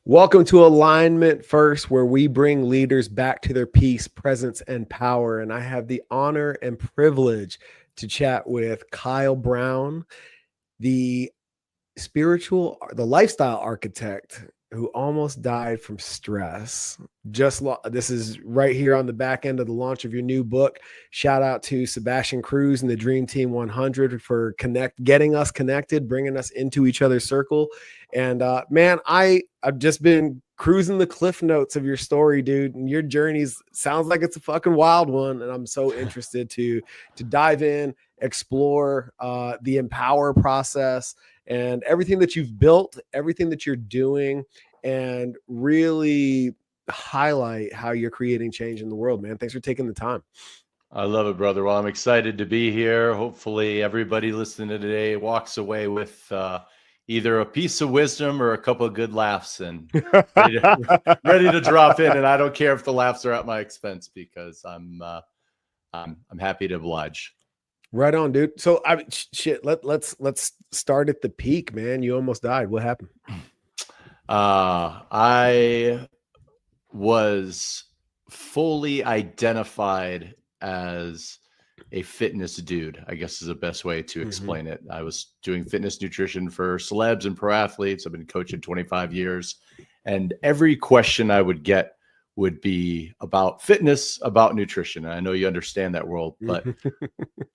Welcome to Alignment First, where we bring leaders back to their peace, presence, and power. And I have the honor and privilege to chat with Kyle Brown, the the lifestyle architect who almost died from stress. This is right here on the back end of the launch of your new book. Shout out to Sebastian Cruz and the Dream Team 100 for getting us connected, bringing us into each other's circle. And man, I've just been cruising the cliff notes of your story, dude. And your journey's sounds like it's a fucking wild one. And I'm so interested to dive in, explore the empower process and everything that you've built, everything that you're doing, and really highlight how you're creating change in the world, man. Thanks for taking the time. I love it, brother. Well, I'm excited to be here. Hopefully everybody listening today walks away with either a piece of wisdom or a couple of good laughs and ready to drop in. And I don't care if the laughs are at my expense because I'm happy to oblige. Right on, dude. So let's start at the peak, man. You almost died. What happened? I was fully identified as a fitness dude, I guess is the best way to explain it. I was doing fitness nutrition for celebs and pro athletes. I've been coaching 25 years. And every question I would get would be about fitness, about nutrition. And I know you understand that world, but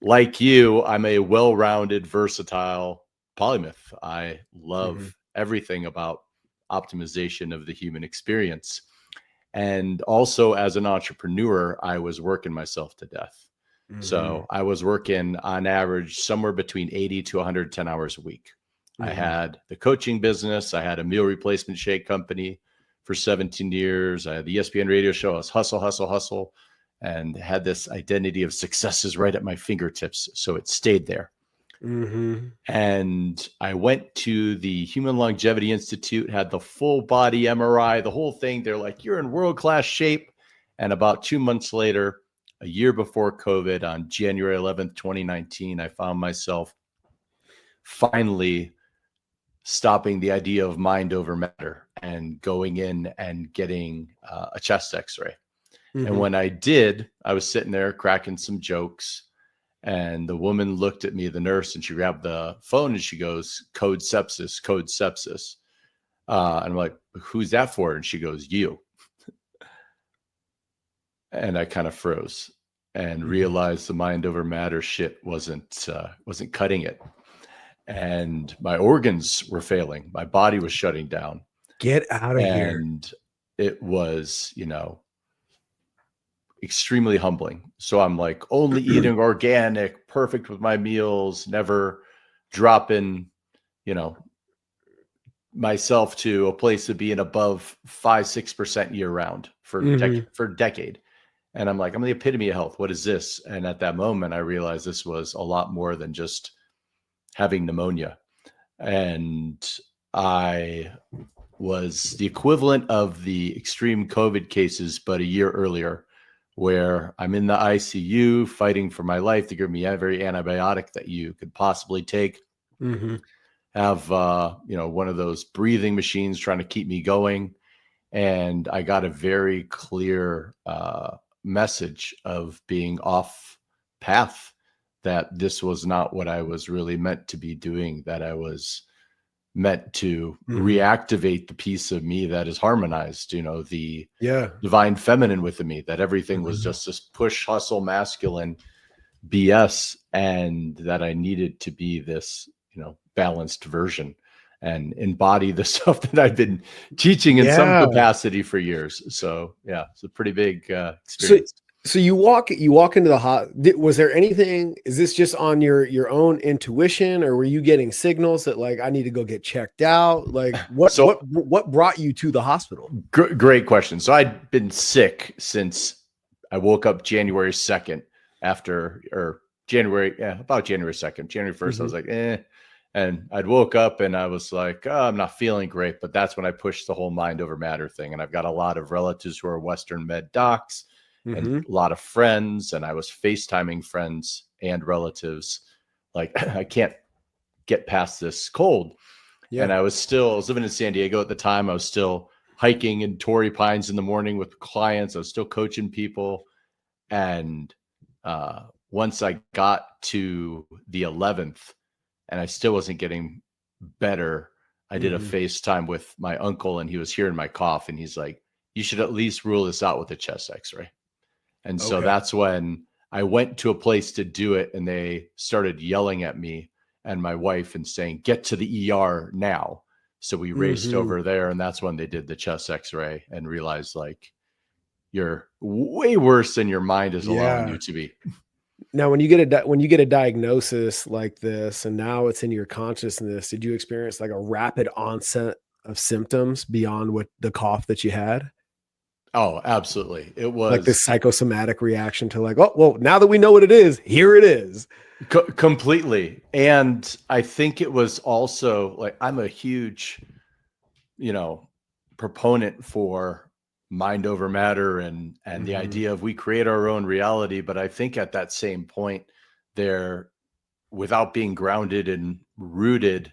like you, I'm a well-rounded, versatile polymath. I love everything about optimization of the human experience. And also as an entrepreneur, I was working myself to death. So I was working on average somewhere between 80 to 110 hours a week. I had the coaching business. I had a meal replacement shake company for 17 years. I had the ESPN radio show. I was hustle, and had this identity of successes right at my fingertips. So it stayed there. And I went to the Human Longevity Institute, had the full body MRI, the whole thing. They're like, you're in world-class shape. And about 2 months later, a year before COVID, on January 11th, 2019, I found myself finally stopping the idea of mind over matter and going in and getting a chest x-ray. And when I did, I was sitting there cracking some jokes, and the woman looked at me, the nurse, and she grabbed the phone and she goes, code sepsis, code sepsis. And I'm like, who's that for? And she goes, you. And I kind of froze and realized the mind over matter shit wasn't cutting it. And my organs were failing. My body was shutting down. Get out of here. And it was, extremely humbling. So I'm like only eating organic, perfect with my meals, never dropping, myself to a place of being above 5-6% year round for a decade. And I'm like, I'm the epitome of health. What is this? And at that moment, I realized this was a lot more than just having pneumonia. And I was the equivalent of the extreme COVID cases, but a year earlier, where I'm in the ICU fighting for my life. They give me every antibiotic that you could possibly take. Have, one of those breathing machines trying to keep me going. And I got a very clear message of being off path, that this was not what I was really meant to be doing, that I was meant to reactivate the piece of me that is harmonized, the divine feminine within me, that everything was just this push, hustle, masculine BS, and that I needed to be this, balanced version and embody the stuff that I've been teaching in some capacity for years. So yeah, it's a pretty big experience. So you walk into the was there anything, is this just on your own intuition, or were you getting signals that like, I need to go get checked out? Like what brought you to the hospital? Great question. So I'd been sick since I woke up January 2nd about January 2nd, January 1st. I was like, and I'd woke up and I was like, oh, I'm not feeling great. But that's when I pushed the whole mind over matter thing. And I've got a lot of relatives who are Western med docs and a lot of friends. And I was FaceTiming friends and relatives. Like, I can't get past this cold. And I was living in San Diego at the time. I was still hiking in Torrey Pines in the morning with clients. I was still coaching people. And once I got to the 11th and I still wasn't getting better, I did a FaceTime with my uncle, and he was hearing my cough, and he's like, you should at least rule this out with a chest x-ray. And so that's when I went to a place to do it, and they started yelling at me and my wife and saying, get to the ER now. So we raced over there, and that's when they did the chest x-ray and realized, like, you're way worse than your mind is allowing you to be. Now, when you get a diagnosis like this, and now it's in your consciousness, did you experience like a rapid onset of symptoms beyond what the cough that you had? Oh, absolutely. It was like this psychosomatic reaction to like, oh, well, now that we know what it is, here it is. Completely. And I think it was also like, I'm a huge, proponent for mind over matter and the idea of we create our own reality. But I think at that same point there, without being grounded and rooted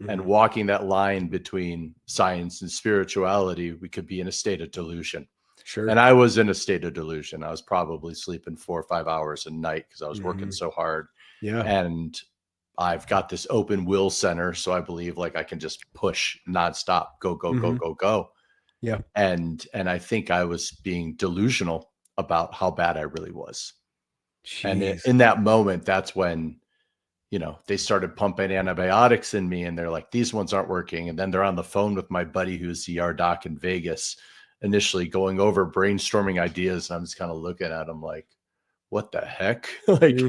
and walking that line between science and spirituality, we could be in a state of delusion. Sure. And I was in a state of delusion. I was probably sleeping 4 or 5 hours a night because I was working so hard. Yeah. And I've got this open will center. So I believe like I can just push nonstop, go, go. Yeah. And I think I was being delusional about how bad I really was. Jeez. And in that moment, that's when, they started pumping antibiotics in me, and they're like, these ones aren't working. And then they're on the phone with my buddy who's the ER doc in Vegas, initially going over brainstorming ideas. And I'm just kind of looking at them like, what the heck? Like,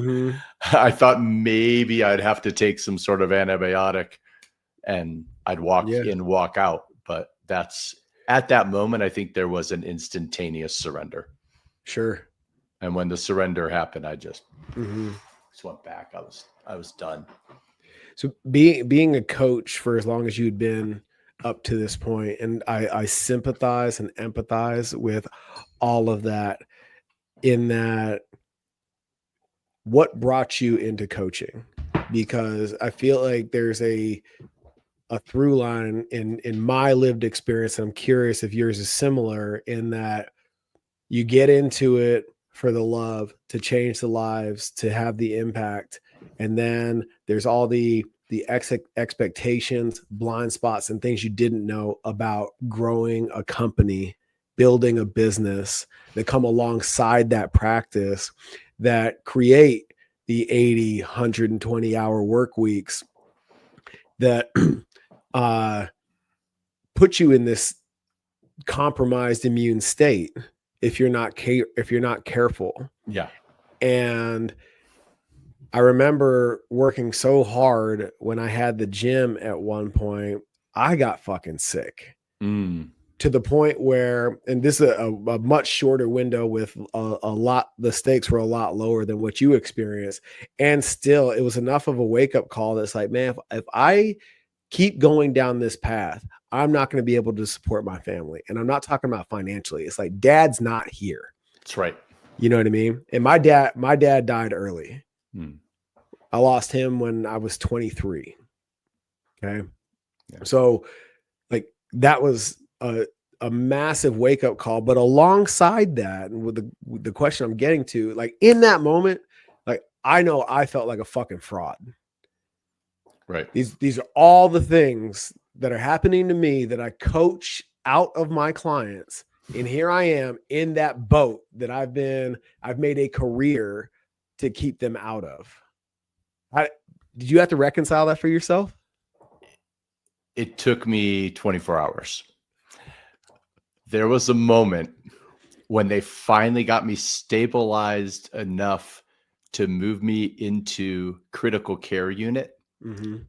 I thought maybe I'd have to take some sort of antibiotic and I'd walk in, walk out. But that's, at that moment, I think there was an instantaneous surrender. Sure. And when the surrender happened, I just went back. I was done. So being a coach for as long as you'd been up to this point, and I sympathize and empathize with all of that, in that, what brought you into coaching? Because I feel like there's a through line in my lived experience. And I'm curious if yours is similar, in that you get into it for the love, to change the lives, to have the impact. And then there's all the expectations, blind spots, and things you didn't know about growing a company, building a business, that come alongside that practice, that create the 80, 120 hour work weeks that put you in this compromised immune state if you're not careful. Yeah. And I remember working so hard when I had the gym at one point, I got fucking sick to the point where, and this is a much shorter window with a lot, the stakes were a lot lower than what you experienced. And still, it was enough of a wake up call that's like, man, if I keep going down this path, I'm not going to be able to support my family. And I'm not talking about financially. It's like, dad's not here. That's right. You know what I mean? And my dad died early. I lost him when I was 23. Okay. Yeah. So like, that was a massive wake up call. But alongside that, and with the question I'm getting to, like, in that moment, like, I know I felt like a fucking fraud. Right. These are all the things that are happening to me that I coach out of my clients. And here I am in that boat that I've made a career to keep them out of. Did you have to reconcile that for yourself? It took me 24 hours. There was a moment when they finally got me stabilized enough to move me into critical care unit. And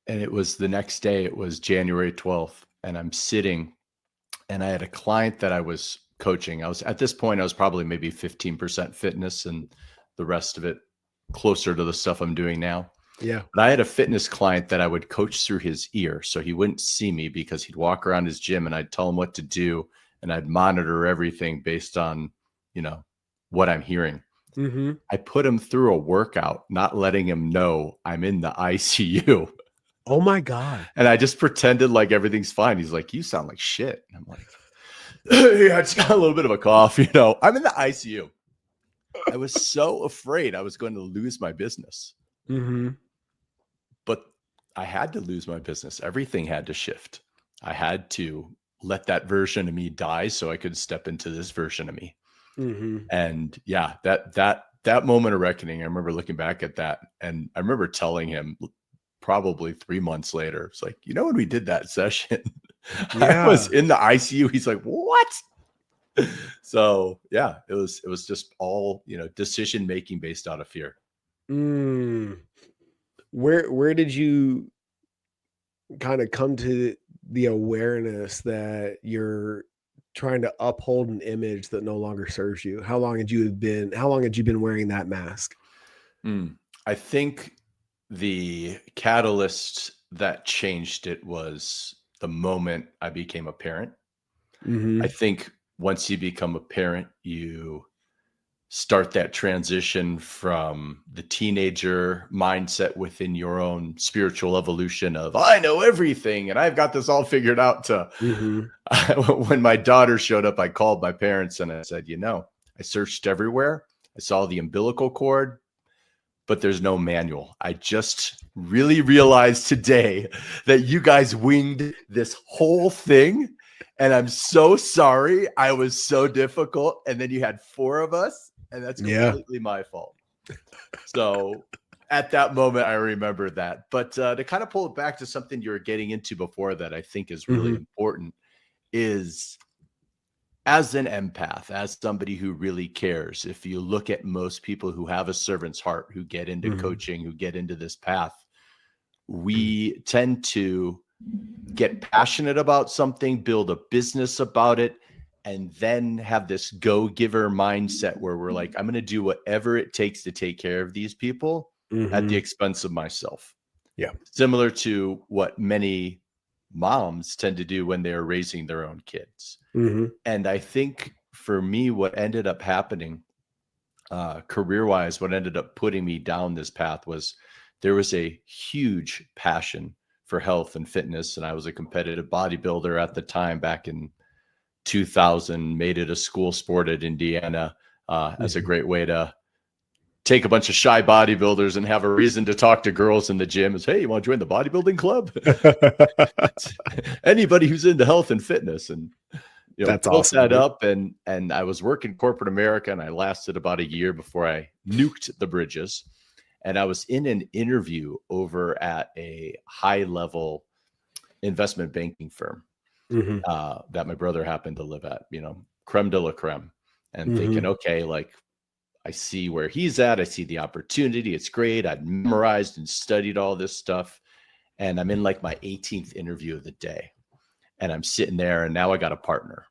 it was the next day, it was January 12th. And I'm sitting, and I had a client that I was coaching. At this point, I was probably maybe 15% fitness and the rest of it closer to the stuff I'm doing now. Yeah. But I had a fitness client that I would coach through his ear. So he wouldn't see me because he'd walk around his gym and I'd tell him what to do. And I'd monitor everything based on, what I'm hearing. I put him through a workout, not letting him know I'm in the ICU. Oh my God. And I just pretended like everything's fine. He's like, you sound like shit. And I'm like, yeah, I just got a little bit of a cough. I'm in the ICU. I was so afraid I was going to lose my business. Mm-hmm. But I had to lose my business. Everything had to shift. I had to let that version of me die so I could step into this version of me. Mm-hmm. And yeah, that moment of reckoning, I remember looking back at that, and I remember telling him probably 3 months later, it's like, when we did that session, I was Yeah. in the ICU. He's like, what? So yeah, it was just all, decision making based out of fear. Where did you kind of come to the awareness that you're trying to uphold an image that no longer serves you? How long had you been wearing that mask? I think the catalyst that changed it was the moment I became a parent. Mm-hmm. I think once you become a parent, you start that transition from the teenager mindset within your own spiritual evolution of, I know everything and I've got this all figured out, to Mm-hmm. when my daughter showed up, I called my parents and I said, I searched everywhere. I saw the umbilical cord, but there's no manual. I just really realized today that you guys winged this whole thing. And I'm so sorry. I was so difficult. And then you had 4 of us, and that's Yeah. completely my fault. So at that moment, I remember that. But to kind of pull it back to something you were getting into before that I think is really important is, as an empath, as somebody who really cares, if you look at most people who have a servant's heart, who get into coaching, who get into this path, we tend to get passionate about something, build a business about it, and then have this go-giver mindset where we're like, I'm going to do whatever it takes to take care of these people at the expense of myself. Yeah. Similar to what many moms tend to do when they're raising their own kids. And I think for me, what ended up happening career-wise, what ended up putting me down this path was there was a huge passion for health and fitness. And I was a competitive bodybuilder at the time, back in 2000, made it a school sport at Indiana as a great way to take a bunch of shy bodybuilders and have a reason to talk to girls in the gym is, hey, you want to join the bodybuilding club? Anybody who's into health and fitness. And That's built awesome, that dude. up, and I was working corporate America, and I lasted about a year before I nuked the bridges. And I was in an interview over at a high level investment banking firm that my brother happened to live at, creme de la creme, and thinking, okay, like, I see where he's at. I see the opportunity. It's great. I'd memorized and studied all this stuff. And I'm in like my 18th interview of the day. And I'm sitting there, and now I got a partner,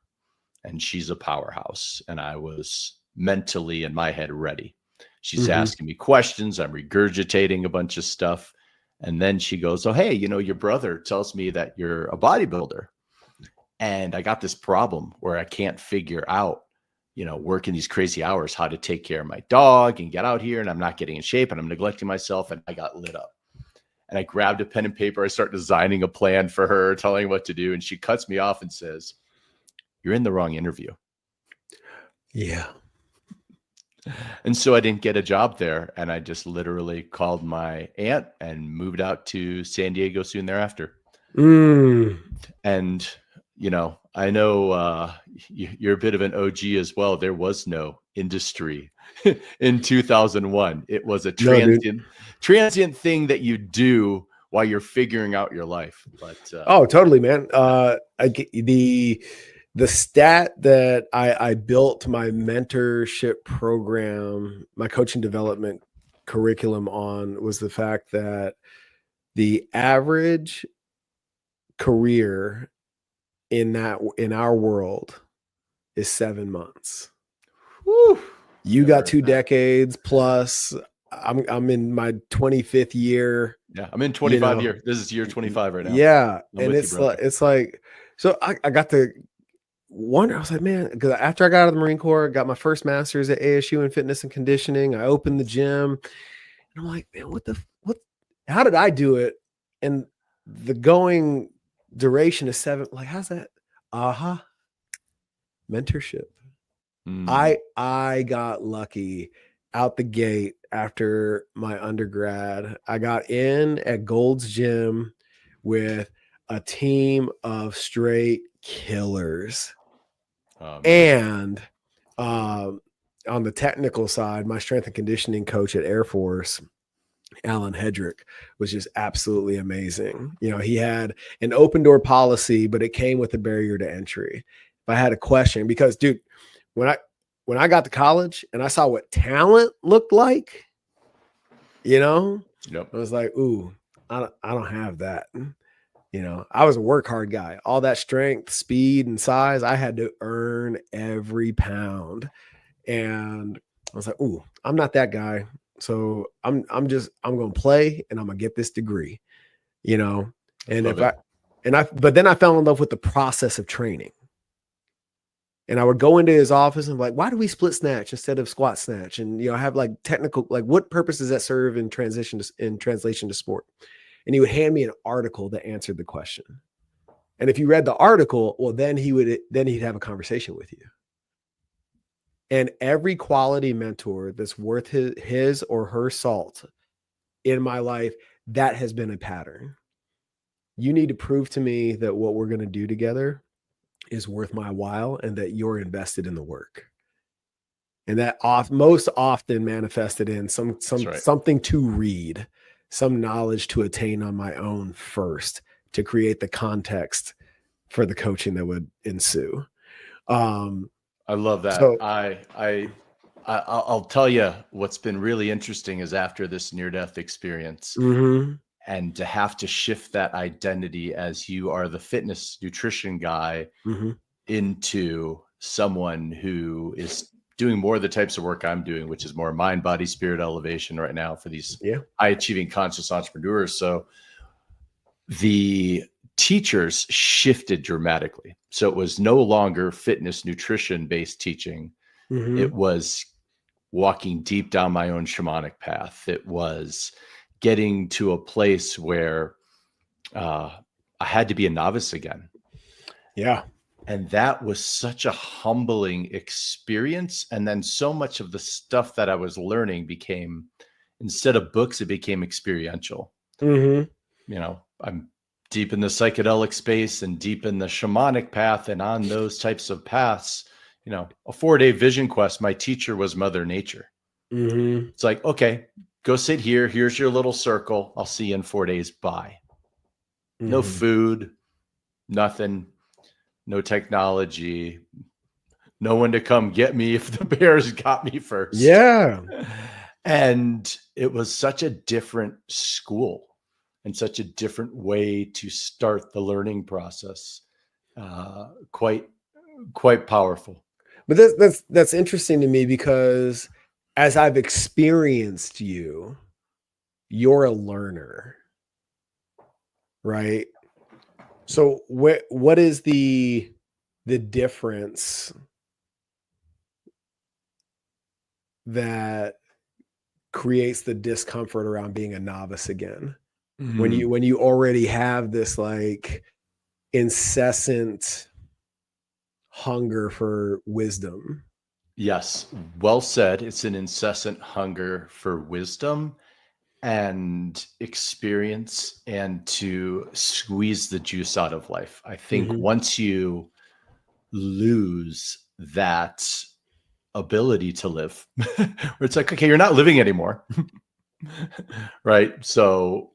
and she's a powerhouse. And I was mentally in my head ready. She's asking me questions. I'm regurgitating a bunch of stuff. And then she goes, oh, hey, your brother tells me that you're a bodybuilder. And I got this problem where I can't figure out, working these crazy hours, how to take care of my dog and get out here. And I'm not getting in shape, and I'm neglecting myself. And I got lit up. And I grabbed a pen and paper. I start designing a plan for her, telling her what to do. And she cuts me off and says, you're in the wrong interview. Yeah. And so I didn't get a job there. And I just literally called my aunt and moved out to San Diego soon thereafter. And, I know you're a bit of an OG as well. There was no industry in 2001. It was a transient thing that you do while you're figuring out your life. But oh, totally, man. The stat that I built my mentorship program, my coaching development curriculum on, was the fact that the average career in our world is 7 months. Whew, you got 2 decades plus. I'm in my 25th year. Yeah, I'm in 25 years. This is year 25 right now. Yeah, and it's like, so I got to wonder. I was like, man, because after I got out of the Marine Corps, got my first master's at ASU in fitness and conditioning. I opened the gym, and I'm like, man, what? How did I do it? And the going duration is 7. Like, how's that? Mentorship. I got lucky out the gate after my undergrad. I got in at Gold's Gym with a team of straight killers. And on the technical side, my strength and conditioning coach at Air Force, Alan Hedrick, was just absolutely amazing. You know, he had an open door policy, but it came with a barrier to entry. If I had a question, because dude, when I got to college and I saw what talent looked like, you know, I was like, ooh, I don't have that. You know, I was a work hard guy. All that strength, speed, and size, I had to earn every pound. And I was like, ooh, I'm not that guy. So I'm going to play and I'm going to get this degree, you know. And but then I fell in love with the process of training. And I would go into his office and be like, why do we split snatch instead of squat snatch? And, you know, have like technical, like what purpose does that serve in translation to sport? And he would hand me an article that answered the question. And if you read the article, well, then he'd have a conversation with you. And every quality mentor that's worth his or her salt in my life, that has been a pattern. You need to prove to me that what we're going to do together is worth my while and that you're invested in the work. And that most often manifested in something to read, some knowledge to attain on my own first to create the context for the coaching that would ensue. I love that. So, I'll tell you what's been really interesting is after this near-death experience, and to have to shift that identity as you are the fitness nutrition guy into someone who is doing more of the types of work I'm doing, which is more mind, body, spirit elevation right now for these high achieving conscious entrepreneurs. So the teachers shifted dramatically. So it was no longer fitness nutrition based teaching. It was walking deep down my own shamanic path. It was getting to a place where I had to be a novice again. Yeah. And that was such a humbling experience. And then so much of the stuff that I was learning became, instead of books, it became experiential. You know, I'm deep in the psychedelic space and deep in the shamanic path. And on those types of paths, you know, a 4-day vision quest, my teacher was Mother Nature. It's like, okay, go sit here. Here's your little circle. I'll see you in 4 days. Bye. No food, nothing, no technology, no one to come get me if the bears got me first. Yeah. And it was such a different school and such a different way to start the learning process. Quite powerful. But that's interesting to me because as I've experienced you, you're a learner, right? So what is the difference that creates the discomfort around being a novice again? When you already have this like incessant hunger for wisdom. Yes, well said. It's an incessant hunger for wisdom and experience and to squeeze the juice out of life. I think once you lose that ability to live, where it's like, okay, you're not living anymore. Right? So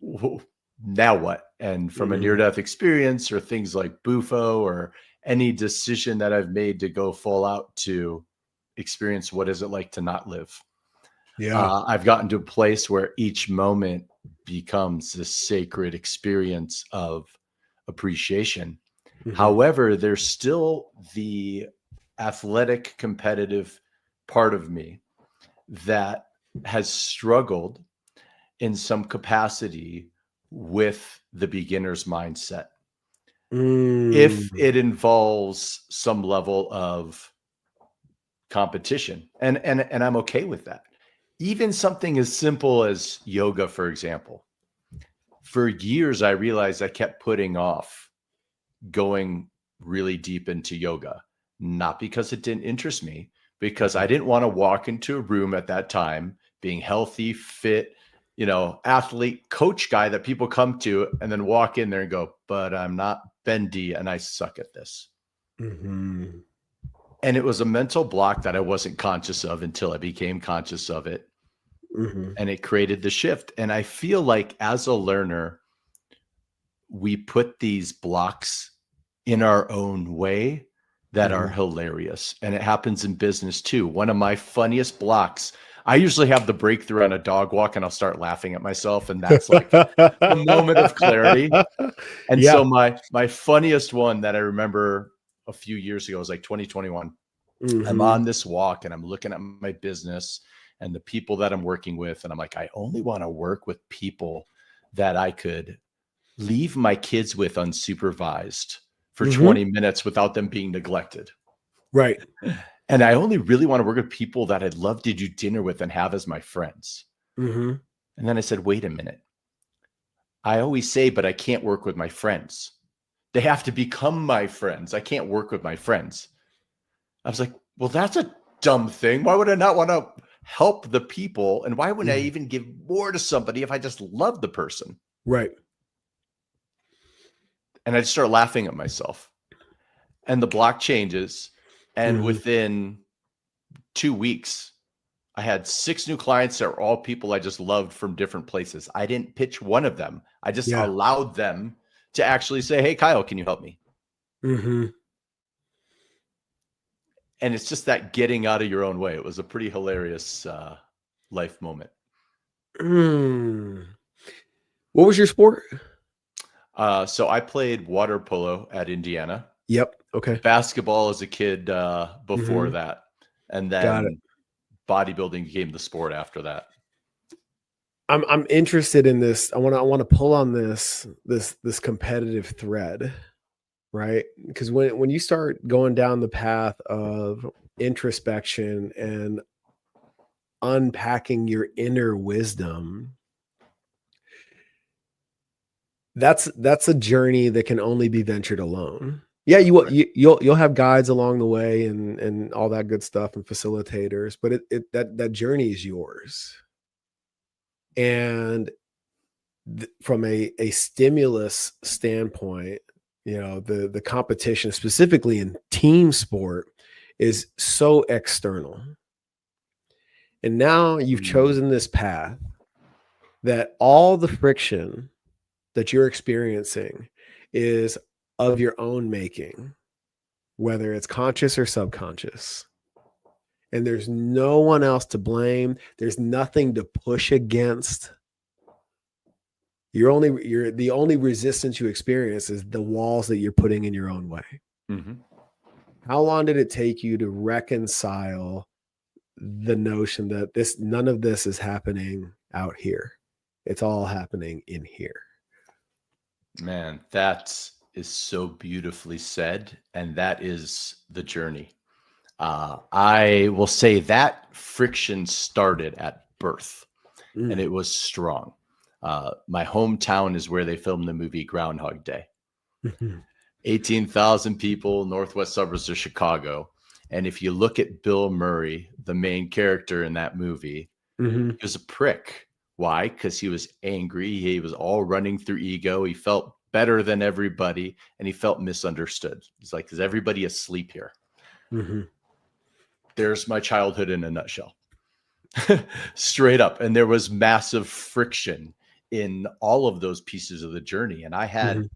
now what? And from a near-death experience or things like Bufo or any decision that I've made to go full out to experience what is it like to not live. I've gotten to a place where each moment becomes this sacred experience of appreciation. However, there's still the athletic competitive part of me that has struggled in some capacity with the beginner's mindset. If it involves some level of competition, and I'm okay with that. Even something as simple as yoga, for example, for years, I realized I kept putting off going really deep into yoga, not because it didn't interest me, because I didn't want to walk into a room at that time being healthy, fit, athlete, coach guy that people come to and then walk in there and go, but I'm not bendy and I suck at this. Mm-hmm. And it was a mental block that I wasn't conscious of until I became conscious of it. Mm-hmm. And it created the shift. And I feel like as a learner, we put these blocks in our own way that are hilarious. And it happens in business too. One of my funniest blocks, I usually have the breakthrough on a dog walk and I'll start laughing at myself. And that's like a moment of clarity. And so my funniest one that I remember a few years ago was like 2021. I'm on this walk and I'm looking at my business and the people that I'm working with. And I'm like, I only want to work with people that I could leave my kids with unsupervised for 20 minutes without them being neglected. Right. And I only really want to work with people that I'd love to do dinner with and have as my friends. And then I said, wait a minute. I always say, but I can't work with my friends. They have to become my friends. I can't work with my friends. I was like, well, that's a dumb thing. Why would I not want to help the people? And why wouldn't I even give more to somebody if I just love the person? Right. And I just start laughing at myself. And the block changes. And within 2 weeks, I had 6 new clients that were all people I just loved from different places. I didn't pitch one of them. I just allowed them to actually say, hey, Kyle, can you help me? And it's just that getting out of your own way. It was a pretty hilarious life moment. What was your sport? So I played water polo at Indiana. Yep. Okay. Basketball as a kid before that. And then bodybuilding became the sport after that. I'm interested in this. I want to pull on this competitive thread, right? Because when you start going down the path of introspection and unpacking your inner wisdom, that's a journey that can only be ventured alone. Yeah, you'll have guides along the way and all that good stuff and facilitators, but that journey is yours. And from a stimulus standpoint, the competition, specifically in team sport, is so external. And now you've chosen this path that all the friction that you're experiencing is of your own making, whether it's conscious or subconscious. And there's no one else to blame. There's nothing to push against. The only resistance you experience is the walls that you're putting in your own way. How long did it take you to reconcile the notion that none of this is happening out here? It's all happening in here. Man, that is so beautifully said. And that is the journey. I will say that friction started at birth and it was strong. My hometown is where they filmed the movie Groundhog Day. 18,000 people, northwest suburbs of Chicago. And if you look at Bill Murray, the main character in that movie, he was a prick. Why? Because he was angry. He was all running through ego. He felt better than everybody and he felt misunderstood. He's like, is everybody asleep here? There's my childhood in a nutshell. Straight up. And there was massive friction in all of those pieces of the journey. And I had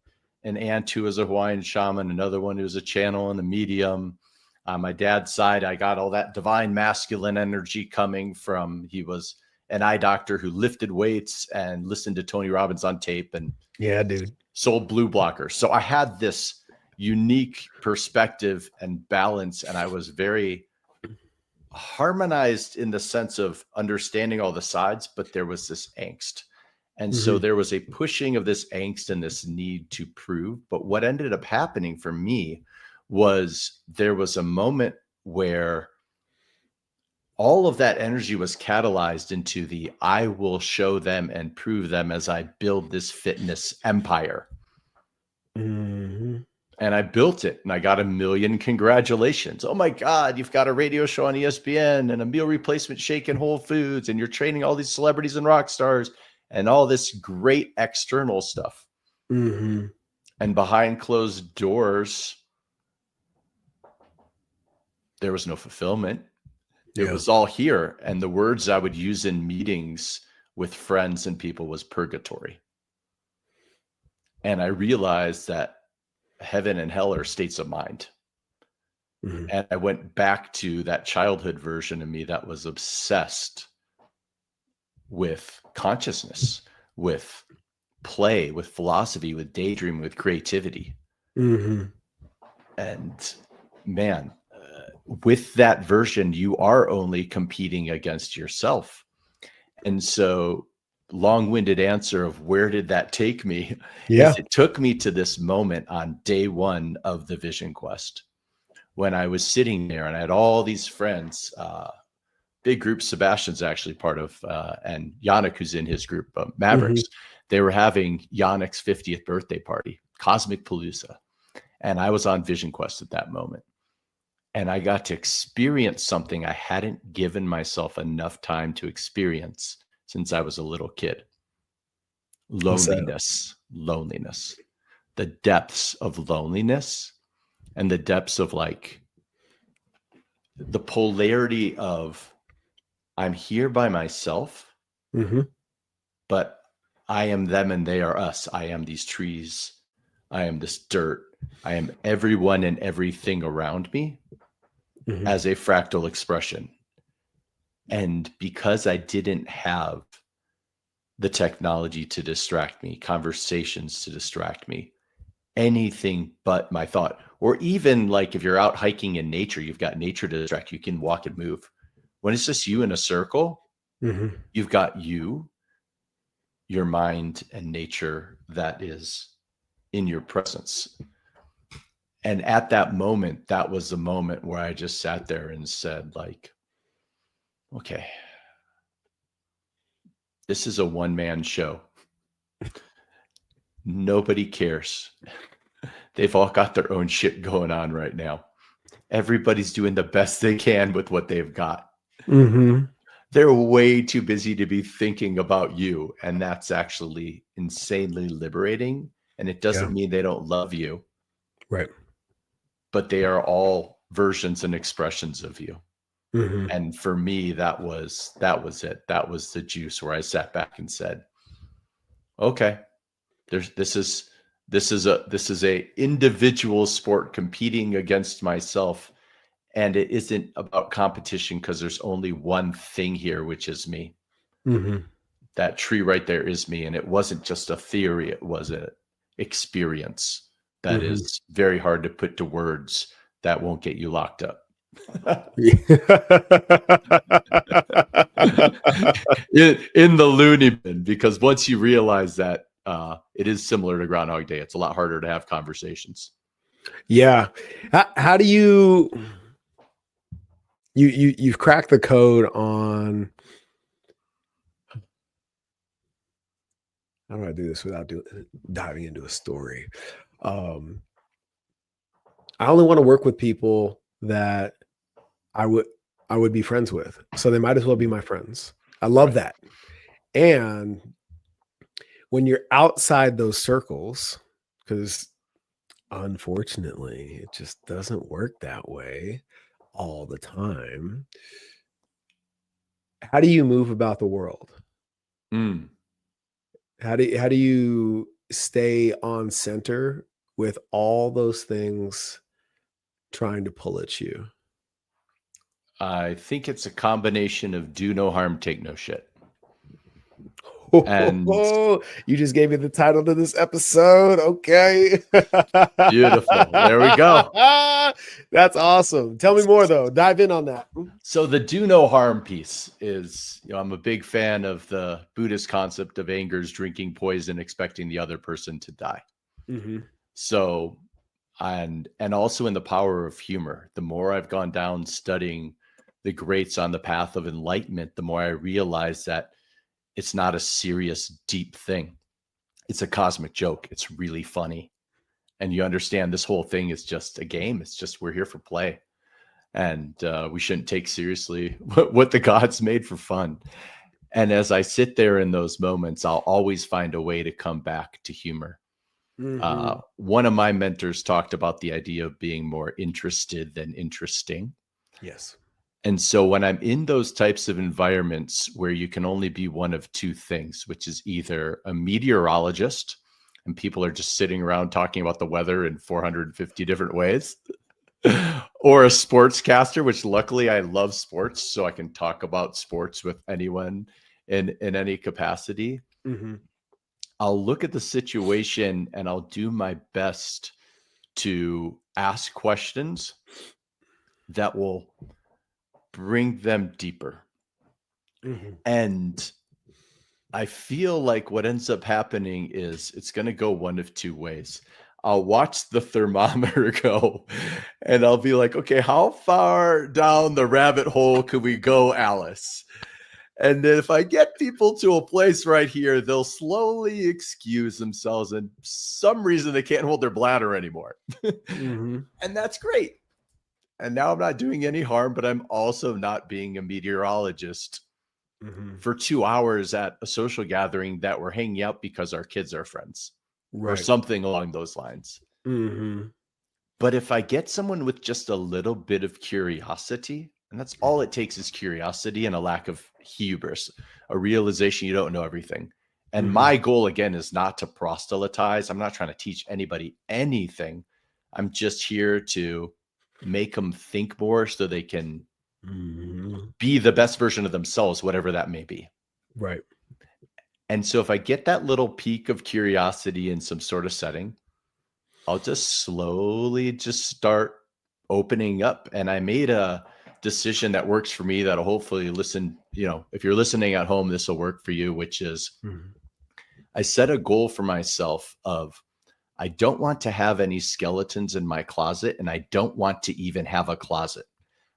an aunt who was a Hawaiian shaman, another one who was a channel and a medium. On my dad's side, I got all that divine masculine energy coming from, he was an eye doctor who lifted weights and listened to Tony Robbins on tape and sold blue blockers. So I had this unique perspective and balance, and I was very harmonized in the sense of understanding all the sides, but there was this angst. And so there was a pushing of this angst and this need to prove. But what ended up happening for me was there was a moment where all of that energy was catalyzed into the I will show them and prove them as I build this fitness empire. Mm-hmm. And I built it, and I got 1 million congratulations. Oh my God, you've got a radio show on ESPN and a meal replacement shake in Whole Foods, and you're training all these celebrities and rock stars and all this great external stuff. Mm-hmm. And behind closed doors, there was no fulfillment. It was all here. And the words I would use in meetings with friends and people was purgatory. And I realized that heaven and hell are states of mind. Mm-hmm. And I went back to that childhood version of me that was obsessed with consciousness, with play, with philosophy, with daydreaming, with creativity. Mm-hmm. And man, with that version, you are only competing against yourself. And so, long-winded answer of where did that take me? Yeah. Is it took me to this moment on day one of the Vision Quest, when I was sitting there and I had all these friends, big group. Sebastian's actually part of, and Yannick, who's in his group, Mavericks. Mm-hmm. They were having Yannick's 50th birthday party, Cosmic Palooza. And I was on Vision Quest at that moment. And I got to experience something I hadn't given myself enough time to experience since I was a little kid. Loneliness, the depths of loneliness, and the depths of like the polarity of I'm here by myself, mm-hmm. but I am them and they are us. I am these trees. I am this dirt. I am everyone and everything around me, mm-hmm. as a fractal expression. And because I didn't have the technology to distract me, conversations to distract me, anything but my thought, or even like if you're out hiking in nature, you've got nature to distract you, can walk and move. When it's just you in a circle, mm-hmm. you've got you, your mind, and nature that is in your presence. And at that moment, that was the moment where I just sat there and said, like, okay, this is a one-man show. Nobody cares. They've all got their own shit going on right now. Everybody's doing the best they can with what they've got. Mm-hmm. They're way too busy to be thinking about you. And that's actually insanely liberating. And it doesn't mean they don't love you. Right. But they are all versions and expressions of you. Mm-hmm. And for me, that was it. That was the juice where I sat back and said, okay, this is a individual sport competing against myself. And it isn't about competition because there's only one thing here, which is me. Mm-hmm. That tree right there is me. And it wasn't just a theory. It was an experience that mm-hmm. is very hard to put to words that won't get you locked up. in the loony bin, because once you realize that it is similar to Groundhog Day, it's a lot harder to have conversations. Yeah. How do you've cracked the code on, how do I do this without diving into a story? I only want to work with people that I would be friends with. So they might as well be my friends. I love that. And when you're outside those circles, because unfortunately it just doesn't work that way all the time. How do you move about the world? How do you stay on center with all those things trying to pull at you? I think it's a combination of do no harm, take no shit. And you just gave me the title to this episode. Okay. Beautiful. There we go. That's awesome. Tell me more though. Dive in on that. So the do no harm piece is, I'm a big fan of the Buddhist concept of angers, drinking poison, expecting the other person to die. Mm-hmm. So, and also in the power of humor. The more I've gone down studying the greats on the path of enlightenment, the more I realize that it's not a serious, deep thing. It's a cosmic joke. It's really funny. And you understand this whole thing is just a game. It's just, we're here for play. And we shouldn't take seriously what the gods made for fun. And as I sit there in those moments, I'll always find a way to come back to humor. One of my mentors talked about the idea of being more interested than interesting. Yes. And so when I'm in those types of environments where you can only be one of two things, which is either a meteorologist and people are just sitting around talking about the weather in 450 different ways, or a sportscaster, which luckily I love sports, so I can talk about sports with anyone in any capacity. I'll look at the situation and I'll do my best to ask questions that will bring them deeper. And I feel like what ends up happening is it's going to go one of two ways. I'll watch the thermometer go and I'll be like, okay, how far down the rabbit hole could we go, Alice? And then if I get people to a place right here, they'll slowly excuse themselves, and some reason they can't hold their bladder anymore. And that's great. And now I'm not doing any harm, but I'm also not being a meteorologist for 2 hours at a social gathering that we're hanging out because our kids are friends, or something along those lines. But if I get someone with just a little bit of curiosity, and that's all it takes is curiosity and a lack of hubris, a realization you don't know everything. And my goal, again, is not to proselytize. I'm not trying to teach anybody anything. I'm just here to make them think more so they can be the best version of themselves, whatever that may be. Right. And so if I get that little peak of curiosity in some sort of setting, I'll just slowly just start opening up. And I made a decision that works for me that'll hopefully listen, if you're listening at home, this will work for you, which is I set a goal for myself of, I don't want to have any skeletons in my closet, and I don't want to even have a closet.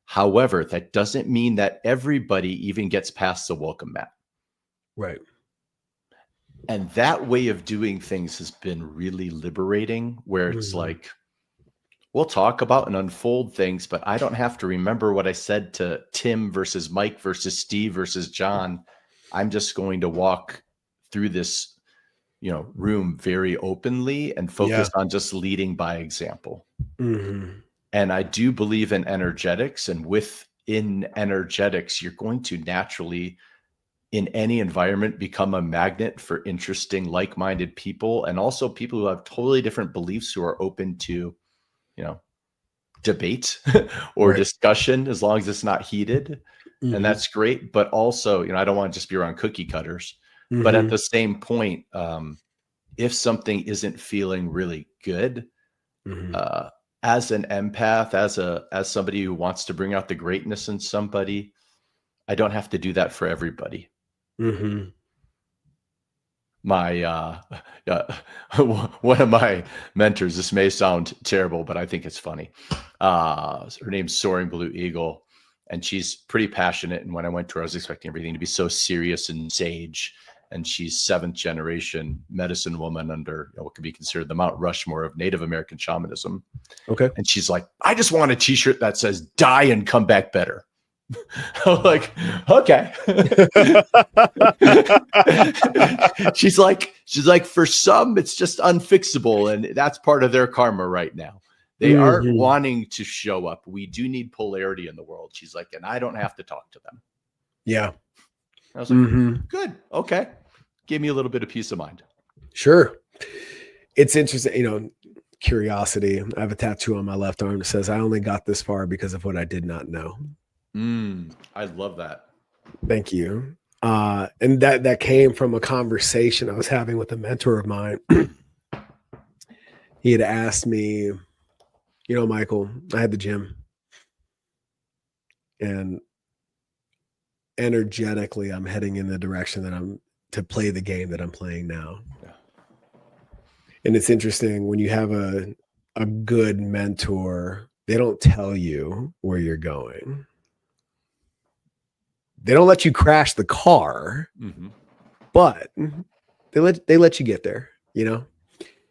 However, that doesn't mean that everybody even gets past the welcome mat. Right. And that way of doing things has been really liberating, where it's like, we'll talk about and unfold things, but I don't have to remember what I said to Tim versus Mike versus Steve versus John. I'm just going to walk through this, room very openly and focus on just leading by example. And I do believe in energetics, and within energetics, you're going to naturally, in any environment, become a magnet for interesting, like-minded people, and also people who have totally different beliefs who are open to, debate or discussion, as long as it's not heated. And that's great. But also, I don't want to just be around cookie cutters. But at the same point, if something isn't feeling really good, as an empath, as somebody who wants to bring out the greatness in somebody, I don't have to do that for everybody. My one of my mentors, this may sound terrible, but I think it's funny. Her name's Soaring Blue Eagle, and she's pretty passionate. And when I went to her, I was expecting everything to be so serious and sage. And she's 7th generation medicine woman under what could be considered the Mount Rushmore of Native American shamanism. Okay. And she's like, I just want a t-shirt that says die and come back better. I'm like, okay. she's like, for some, it's just unfixable. And that's part of their karma right now. They aren't wanting to show up. We do need polarity in the world. She's like, and I don't have to talk to them. Yeah. I was like, good. Okay. Gave me a little bit of peace of mind. Sure. It's interesting, curiosity. I have a tattoo on my left arm that says, I only got this far because of what I did not know. I love that. Thank you. And that came from a conversation I was having with a mentor of mine. He had asked me, Michael, I had the gym, and energetically, I'm heading in the direction that I'm to play the game that I'm playing now. Yeah. And it's interesting when you have a good mentor, they don't tell you where you're going. They don't let you crash the car, but they let you get there, you know?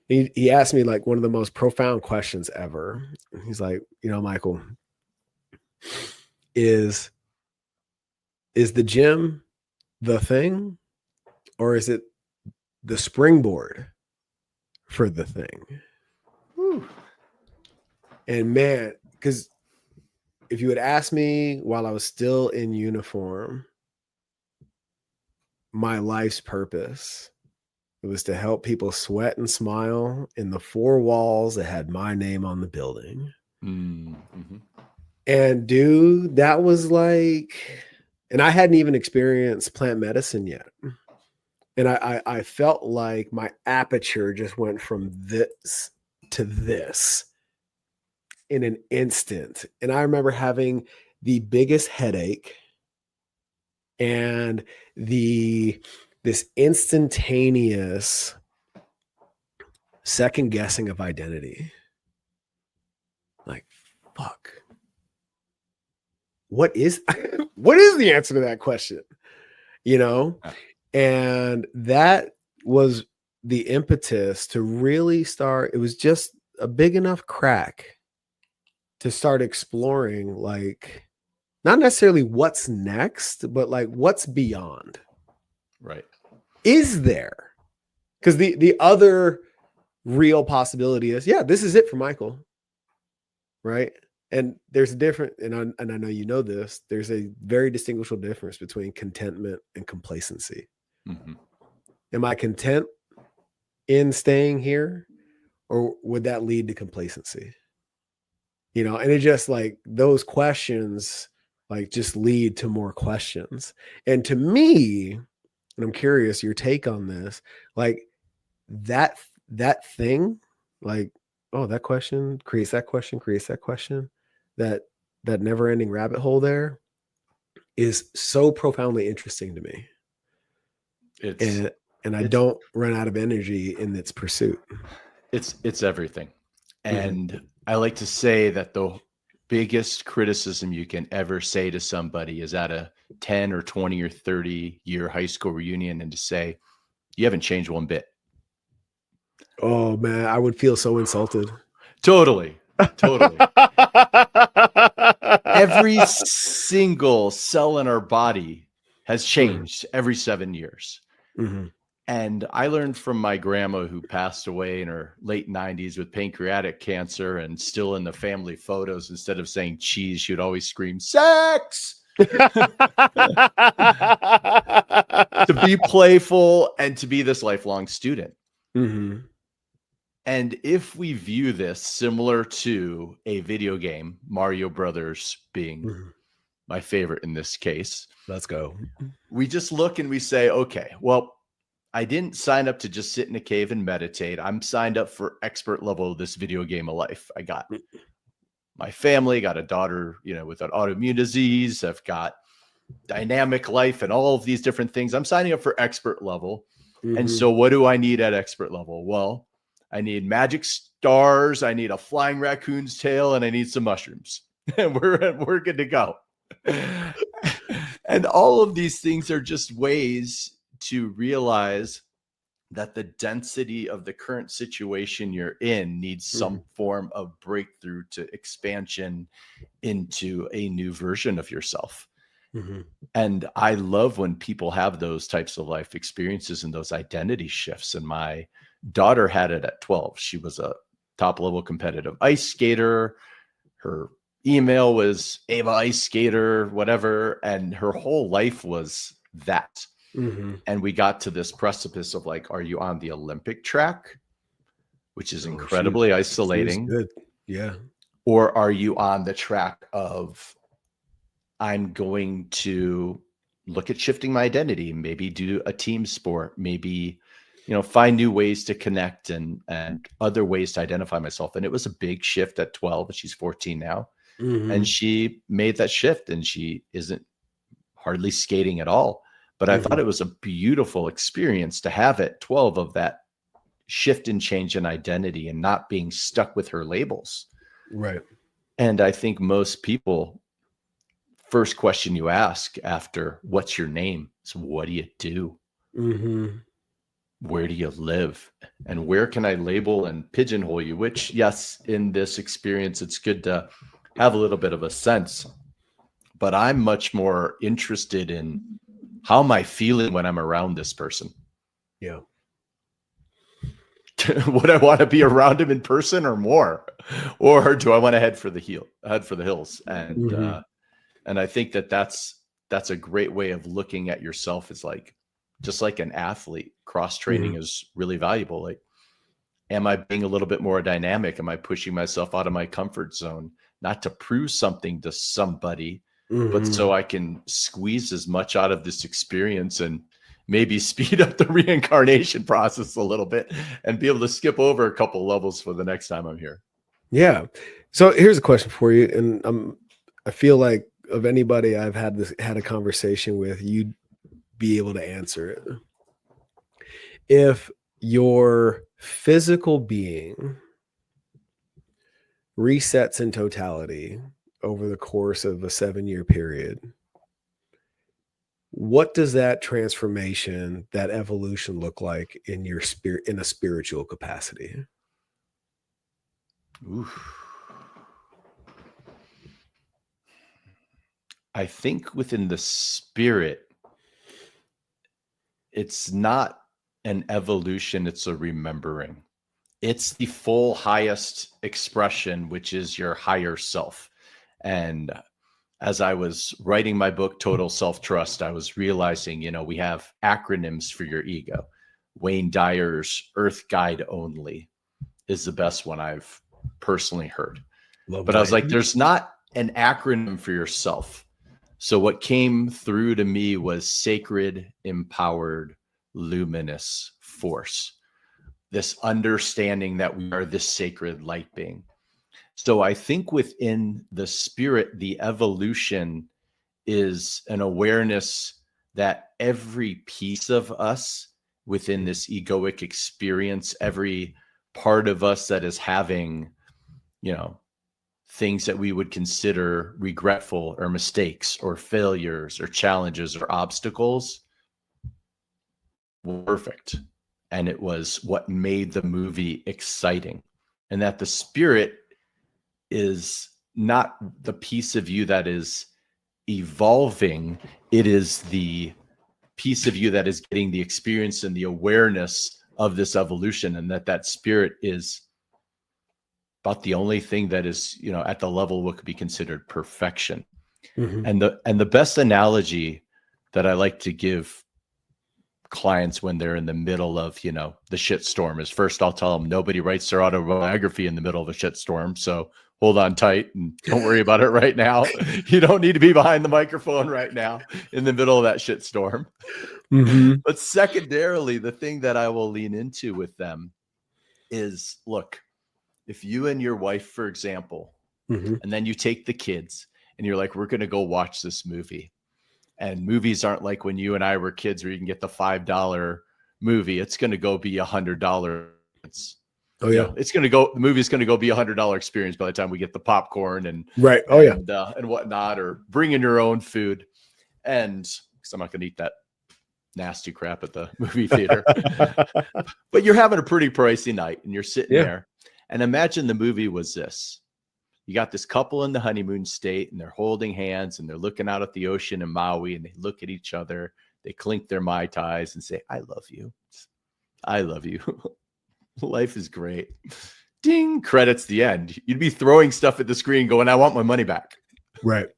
He asked me like one of the most profound questions ever. He's like, you know, Michael, is the gym the thing, or is it the springboard for the thing? Whew. And man, because if you had asked me while I was still in uniform, my life's purpose, it was to help people sweat and smile in the four walls that had my name on the building. Mm-hmm. And dude, that was like, and I hadn't even experienced plant medicine yet. And I felt like my aperture just went from this to this in an instant. And I remember having the biggest headache and this instantaneous second guessing of identity. Like, fuck. What is the answer to that question? You know? And that was the impetus to really start. It was just a big enough crack to start exploring, like, not necessarily what's next, but like what's beyond. Right. Is there? Because the other real possibility is, yeah, this is it for Michael. Right. And there's a different, and I know you know this, there's a very distinguishable difference between contentment and complacency. Mm-hmm. Am I content in staying here, or would that lead to complacency? You know, and it just like those questions like just lead to more questions. And to me, and I'm curious your take on this, like that thing, like, oh, that question creates that question, that never ending rabbit hole there is so profoundly interesting to me. And I don't run out of energy in its pursuit. It's everything. And I like to say that the biggest criticism you can ever say to somebody is at a 10 or 20 or 30 year high school reunion, and to say, you haven't changed one bit. Oh man, I would feel so insulted. Totally. Every single cell in our body has changed every 7 years. Mm-hmm. And I learned from my grandma, who passed away in her late 90s with pancreatic cancer, and still in the family photos, instead of saying cheese, she would always scream sex. To be playful and to be this lifelong student. Mm-hmm. And if we view this similar to a video game, Mario Brothers being my favorite in this case. Let's go. We just look and we say, okay, well, I didn't sign up to just sit in a cave and meditate. I'm signed up for expert level of this video game of life. I got my family, got a daughter, you know, with an autoimmune disease. I've got dynamic life and all of these different things. I'm signing up for expert level. Mm-hmm. And so what do I need at expert level? Well, I need magic stars. I need a flying raccoon's tail, and I need some mushrooms. And we're good to go. And all of these things are just ways to realize that the density of the current situation you're in needs some form of breakthrough to expansion into a new version of yourself. Mm-hmm. And I love when people have those types of life experiences and those identity shifts. And my daughter had it at 12. She was a top level competitive ice skater. Her email was Ava Ice Skater, whatever. And her whole life was that. Mm-hmm. And we got to this precipice of like, are you on the Olympic track, which is incredibly isolating? Good. Yeah. Or are you on the track of, I'm going to look at shifting my identity, maybe do a team sport, maybe, you know, find new ways to connect and other ways to identify myself. And it was a big shift at 12, and she's 14 now. Mm-hmm. And she made that shift, and she isn't hardly skating at all. But I thought it was a beautiful experience to have at 12 of that shift and change in identity and not being stuck with her labels. Right. And I think most people first question you ask after what's your name is, what do you do? Where do you live? And where can I label and pigeonhole you? Which, yes, in this experience, it's good to have a little bit of a sense, but I'm much more interested in how am I feeling when I'm around this person? Yeah. Would I want to be around him in person or more? Or do I want to head for the hills? And I think that's a great way of looking at yourself. Is like, just like an athlete, cross training is really valuable. Like, am I being a little bit more dynamic? Am I pushing myself out of my comfort zone, not to prove something to somebody, but so I can squeeze as much out of this experience and maybe speed up the reincarnation process a little bit and be able to skip over a couple levels for the next time I'm here. Yeah. So here's a question for you. And I feel like of anybody I've had a conversation with, you'd be able to answer it. If your physical being resets in totality over the course of a 7-year period, what does that transformation, that evolution look like in your spirit, in a spiritual capacity? Oof. I think within the spirit, it's not an evolution, it's a remembering. It's the full highest expression, which is your higher self. And as I was writing my book, Total Self-Trust, I was realizing, we have acronyms for your ego. Wayne Dyer's Earth Guide Only is the best one I've personally heard. But I was like, there's not an acronym for yourself. So what came through to me was sacred, empowered, luminous force. This understanding that we are this sacred light being. So I think within the spirit, the evolution is an awareness that every piece of us within this egoic experience, every part of us that is having, things that we would consider regretful or mistakes or failures or challenges or obstacles, were perfect. And it was what made the movie exciting. And that the spirit is not the piece of you that is evolving. It is the piece of you that is getting the experience and the awareness of this evolution. And that spirit is about the only thing that is, at the level what could be considered perfection. And the best analogy that I like to give clients when they're in the middle of, the shit storm is, first I'll tell them nobody writes their autobiography in the middle of a shit storm. So hold on tight and don't worry about it right now. You don't need to be behind the microphone right now in the middle of that shit storm. But secondarily, the thing that I will lean into with them is, look, if you and your wife, for example, and then you take the kids and you're like, we're going to go watch this movie. And movies aren't like when you and I were kids where you can get the $5 movie. It's going to go be $100. The movie's going to go be $100 experience by the time we get the popcorn and and whatnot, or bring in your own food. And because I'm not going to eat that nasty crap at the movie theater, but you're having a pretty pricey night and you're sitting there. And imagine the movie was this. You got this couple in the honeymoon state and they're holding hands and they're looking out at the ocean in Maui and they look at each other. They clink their Mai Tais and say, I love you. I love you. Life is great. Ding, credits the end. You'd be throwing stuff at the screen going, I want my money back. Right.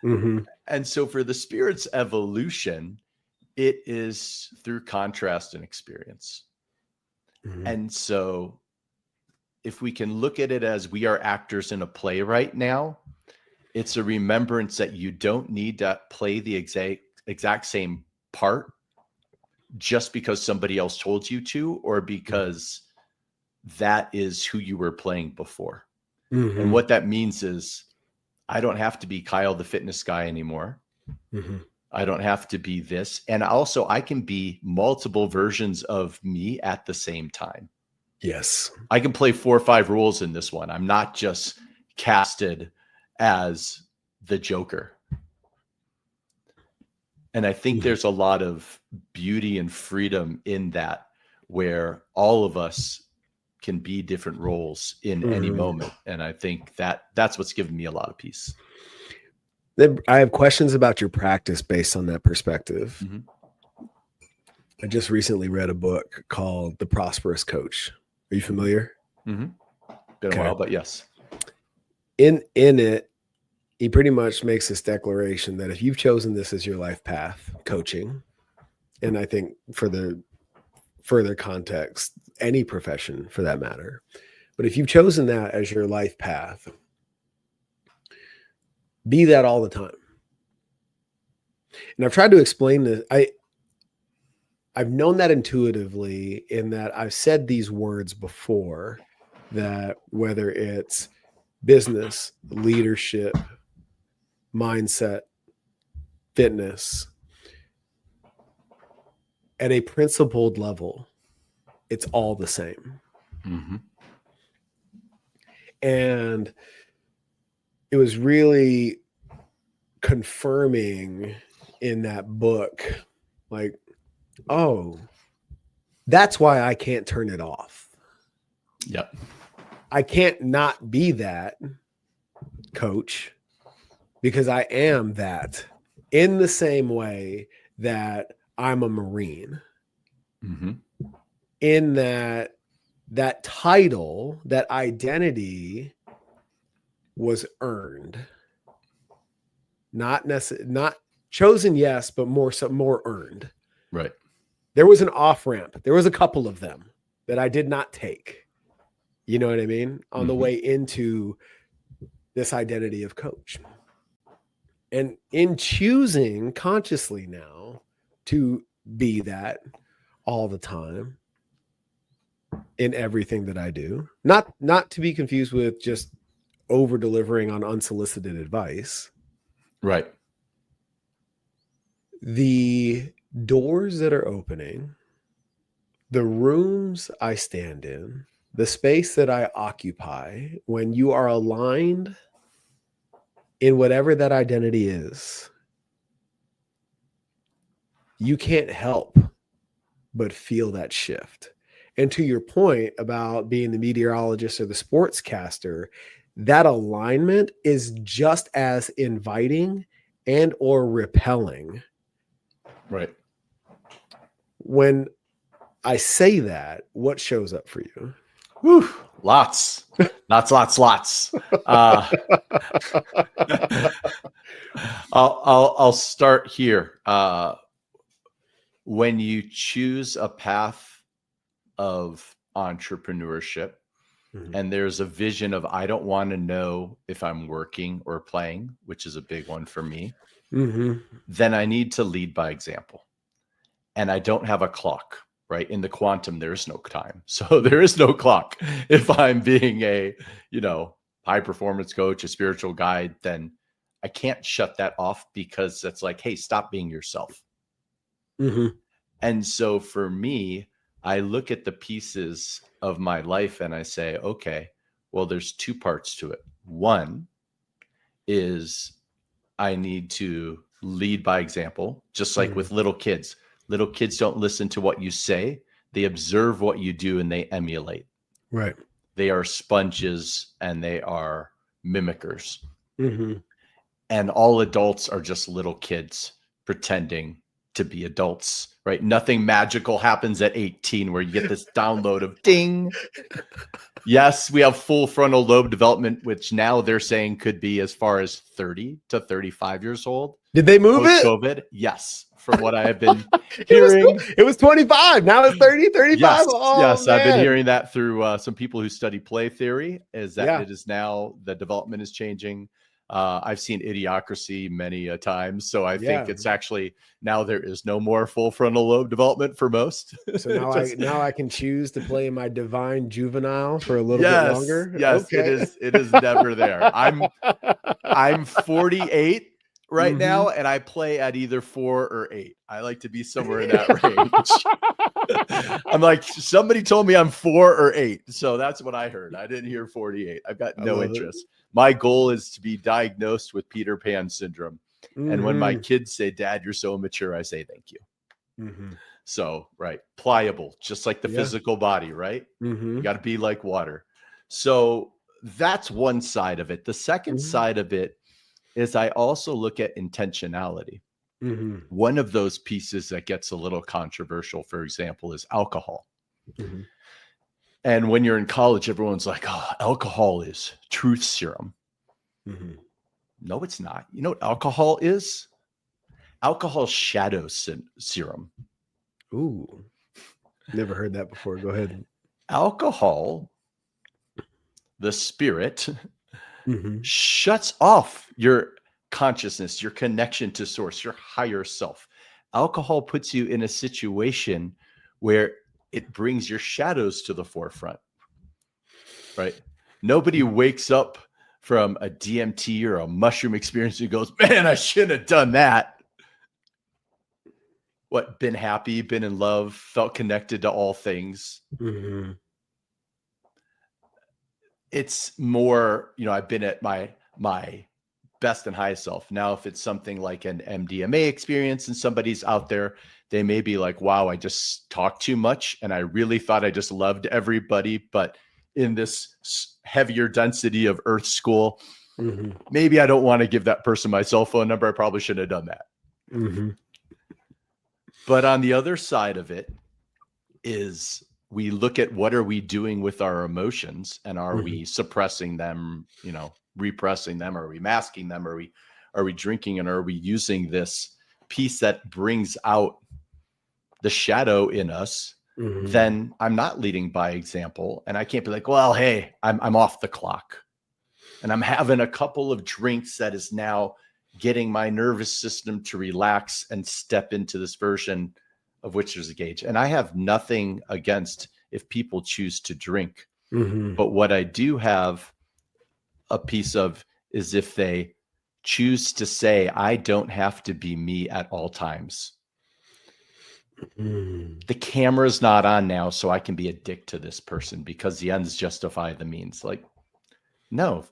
And so for the spirit's evolution, it is through contrast and experience. And so if we can look at it as we are actors in a play right now, it's a remembrance that you don't need to play the exact same part just because somebody else told you to, or because that is who you were playing before. And what that means is I don't have to be Kyle the fitness guy anymore. I don't have to be this. And also I can be multiple versions of me at the same time. Yes. I can play 4 or 5 roles in this one. I'm not just casted as the Joker. And I think there's a lot of beauty and freedom in that, where all of us can be different roles in any moment. And I think that's what's given me a lot of peace. I have questions about your practice based on that perspective. I just recently read a book called The Prosperous Coach. Are you familiar? Been a while, but yes. In it, he pretty much makes this declaration that if you've chosen this as your life path, coaching, and I think for the further context, any profession for that matter, but if you've chosen that as your life path, be that all the time. And I've tried to explain this. I've known that intuitively, in that I've said these words before, that whether it's business, leadership, mindset, fitness, at a principled level, it's all the same. And it was really confirming in that book, like, oh, that's why I can't turn it off. Yep. I can't not be that coach, because I am that, in the same way that I'm a Marine. In that title, that identity was earned. Not chosen, yes, but more earned. Right. There was an off-ramp. There was a couple of them that I did not take. You know what I mean? On the way into this identity of coach. And in choosing consciously now to be that all the time in everything that I do, not to be confused with just over delivering on unsolicited advice. Right. The doors that are opening, the rooms I stand in, the space that I occupy, when you are aligned in whatever that identity is, you can't help but feel that shift. And to your point about being the meteorologist or the sportscaster, that alignment is just as inviting and or repelling. Right. When I say that, what shows up for you? Whew, lots. I'll start here. When you choose a path of entrepreneurship, and there's a vision of, I don't want to know if I'm working or playing, which is a big one for me, then I need to lead by example. And I don't have a clock, right? In the quantum, there's no time. So there is no clock. If I'm being a, high performance coach, a spiritual guide, then I can't shut that off, because that's like, hey, stop being yourself. And so for me, I look at the pieces of my life and I say, okay, well, there's two parts to it. One is I need to lead by example, just like with little kids. Little kids don't listen to what you say. They observe what you do and they emulate. Right. They are sponges and they are mimickers. And all adults are just little kids pretending to be adults, right? Nothing magical happens at 18 where you get this download of ding. Yes, we have full frontal lobe development, which now they're saying could be as far as 30 to 35 years old. Did they move it? COVID? Yes. From what I have been hearing. It was 25. Now it's 30, 35. Yes, yes. I've been hearing that through some people who study play theory, is that it is now, the development is changing. I've seen Idiocracy many a time. So I think it's actually, now there is no more full frontal lobe development for most. So now I can choose to play my divine juvenile for a little bit longer. Yes, okay. It is never there. I'm 48 right now, and I play at either 4 or 8. I like to be somewhere in that range. I'm like, somebody told me I'm 4 or 8. So that's what I heard. I didn't hear 48. I've got no interest. My goal is to be diagnosed with Peter Pan syndrome. And when my kids say, Dad, you're so immature, I say, thank you. So, right. Pliable, just like the physical body, right? You got to be like water. So that's one side of it. The second side of it is I also look at intentionality. One of those pieces that gets a little controversial, for example, is alcohol. And when you're in college, everyone's like, oh, alcohol is truth serum. No, it's not. You know what alcohol is? Alcohol shadow serum. Ooh, never heard that before. Go ahead. Alcohol, the spirit, shuts off your consciousness, your connection to source, your higher self. Alcohol puts you in a situation where it brings your shadows to the forefront, right? Nobody wakes up from a DMT or a mushroom experience and goes, man, I shouldn't have done that. What, been happy, been in love, felt connected to all things. It's more, I've been at my best and highest self. Now, if it's something like an MDMA experience and somebody's out there, they may be like, wow, I just talked too much. And I really thought I just loved everybody. But in this heavier density of Earth School, maybe I don't want to give that person my cell phone number. I probably shouldn't have done that. But on the other side of it is we look at what are we doing with our emotions, and are we suppressing them, repressing them? Are we masking them? Are we drinking, and are we using this piece that brings out the shadow in us? Then I'm not leading by example, and I can't be like, well, hey, I'm off the clock and I'm having a couple of drinks that is now getting my nervous system to relax and step into this version of which there's a gauge. And I have nothing against if people choose to drink. But what I do have a piece of is if they choose to say, I don't have to be me at all times. The camera's not on now, so I can be a dick to this person because the ends justify the means. Like, no,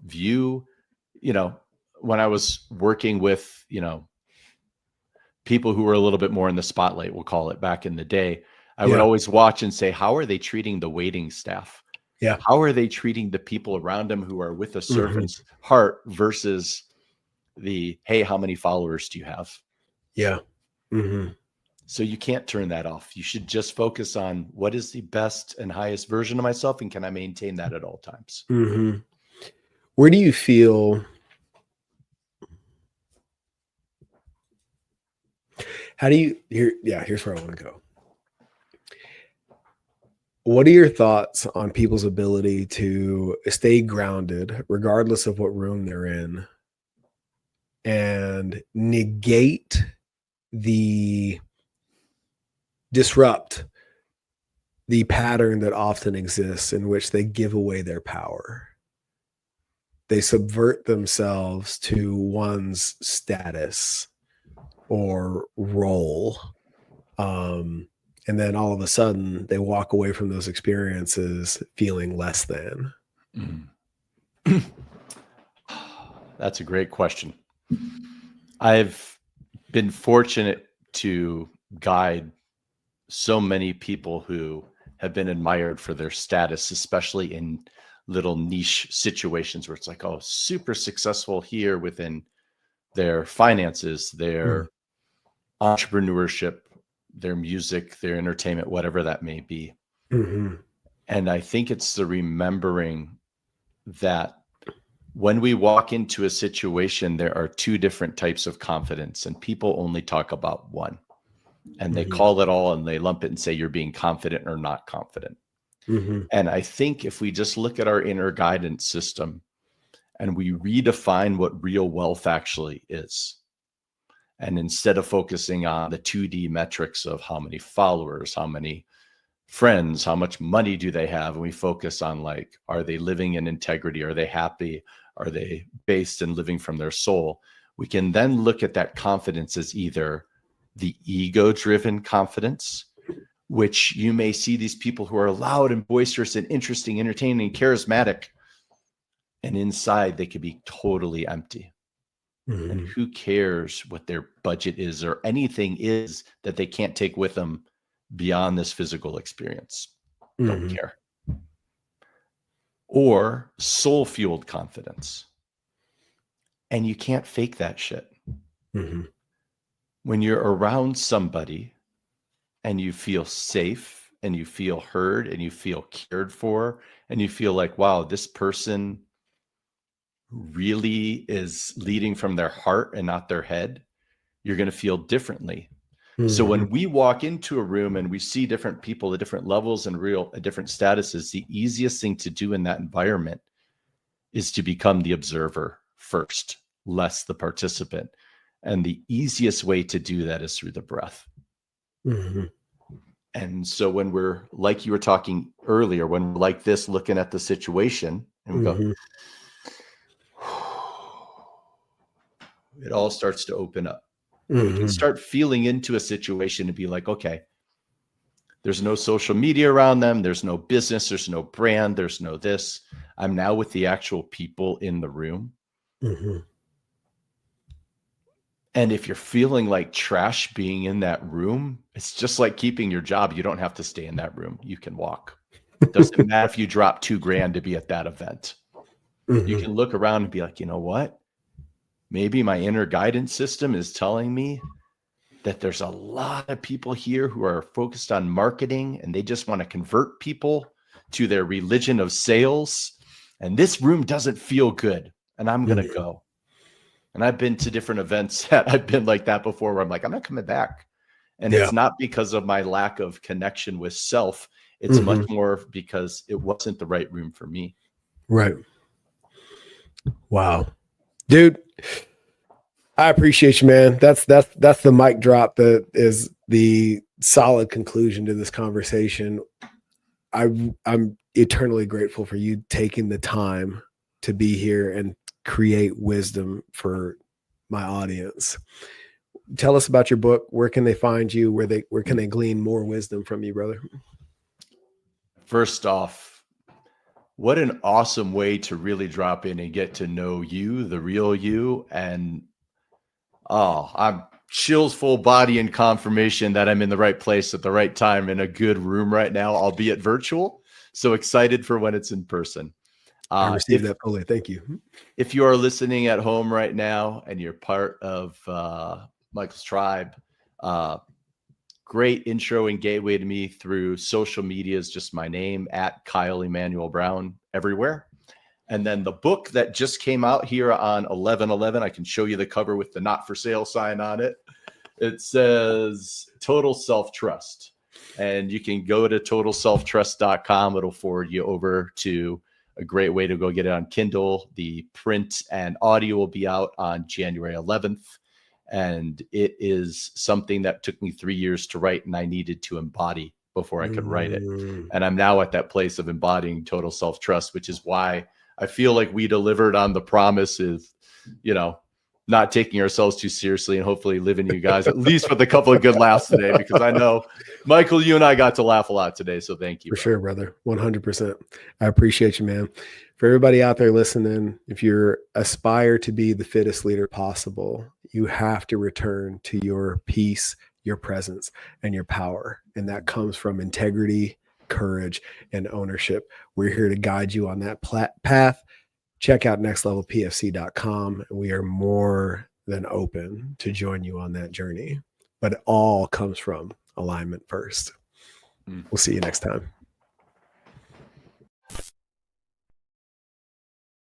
when I was working with, people who were a little bit more in the spotlight, we'll call it, back in the day, I would always watch and say, how are they treating the waiting staff? How are they treating the people around them who are with a servant's heart versus the, hey, how many followers do you have? So you can't turn that off. You should just focus on what is the best and highest version of myself, and can I maintain that at all times? Where do you feel, here's where I want to go. What are your thoughts on people's ability to stay grounded, regardless of what room they're in, and disrupt the pattern that often exists in which they give away their power? They subvert themselves to one's status or role. And then all of a sudden they walk away from those experiences feeling less than. That's a great question. I've been fortunate to guide so many people who have been admired for their status, especially in little niche situations where it's like, oh, super successful here within their finances, their entrepreneurship, their music, their entertainment, whatever that may be. And I think it's the remembering that when we walk into a situation, there are two different types of confidence, and people only talk about one. And they call it all and they lump it and say you're being confident or not confident. And I think if we just look at our inner guidance system and we redefine what real wealth actually is, and instead of focusing on the 2D metrics of how many followers, how many friends, how much money do they have, and we focus on like, are they living in integrity? Are they happy? Are they based in living from their soul? We can then look at that confidence as either the ego-driven confidence, which you may see these people who are loud and boisterous and interesting, entertaining, charismatic, and inside they could be totally empty. And who cares what their budget is or anything is that they can't take with them beyond this physical experience? Don't care. Or soul-fueled confidence. And you can't fake that shit. When you're around somebody and you feel safe and you feel heard and you feel cared for and you feel like, wow, this person really is leading from their heart and not their head, you're going to feel differently. So when we walk into a room and we see different people at different levels and different statuses, the easiest thing to do in that environment is to become the observer first, less the participant. And the easiest way to do that is through the breath. And so when we're, like you were talking earlier, when we're like this, looking at the situation and we go, it all starts to open up. We can start feeling into a situation and be like, okay, there's no social media around them. There's no business. There's no brand. There's no this. I'm now with the actual people in the room. And if you're feeling like trash being in that room, it's just like keeping your job. You don't have to stay in that room. You can walk. It doesn't matter if you drop $2,000 to be at that event. You can look around and be like, you know what? Maybe my inner guidance system is telling me that there's a lot of people here who are focused on marketing and they just want to convert people to their religion of sales. And this room doesn't feel good. And I'm going to go. And I've been to different events that I've been like that before where I'm like, I'm not coming back. And it's not because of my lack of connection with self. It's much more because it wasn't the right room for me. Right. Wow. Dude, I appreciate you, man. That's the mic drop that is the solid conclusion to this conversation. I'm eternally grateful for you taking the time to be here and create wisdom for my audience. Tell us about your book. Where can they find you? Where can they glean more wisdom from you, brother? First off, what an awesome way to really drop in and get to know you, the real you. And I'm chills full body and confirmation that I'm in the right place at the right time in a good room right now, albeit virtual. So excited for when it's in person. I received that fully. Thank you. If you are listening at home right now and you're part of Michael's tribe, great intro and gateway to me through social media is just my name at Kyle Emmanuel Brown everywhere. And then the book that just came out here on 11/11, I can show you the cover with the not for sale sign on it. It says Total Self-Trust. And you can go to totalselftrust.com. It'll forward you over to a great way to go get it on Kindle. The print and audio will be out on January 11th. And it is something that took me 3 years to write and I needed to embody before I could write it. And I'm now at that place of embodying total self-trust, which is why I feel like we delivered on the promise of, not taking ourselves too seriously and hopefully leaving you guys at least with a couple of good laughs today, because I know, Michael, you and I got to laugh a lot today. So thank you. For sure, brother. 100%. I appreciate you, man. For everybody out there listening, if you aspire to be the fittest leader possible, you have to return to your peace, your presence, and your power. And that comes from integrity, courage, and ownership. We're here to guide you on that path. Check out nextlevelpfc.com. We are more than open to join you on that journey. But it all comes from alignment first. We'll see you next time.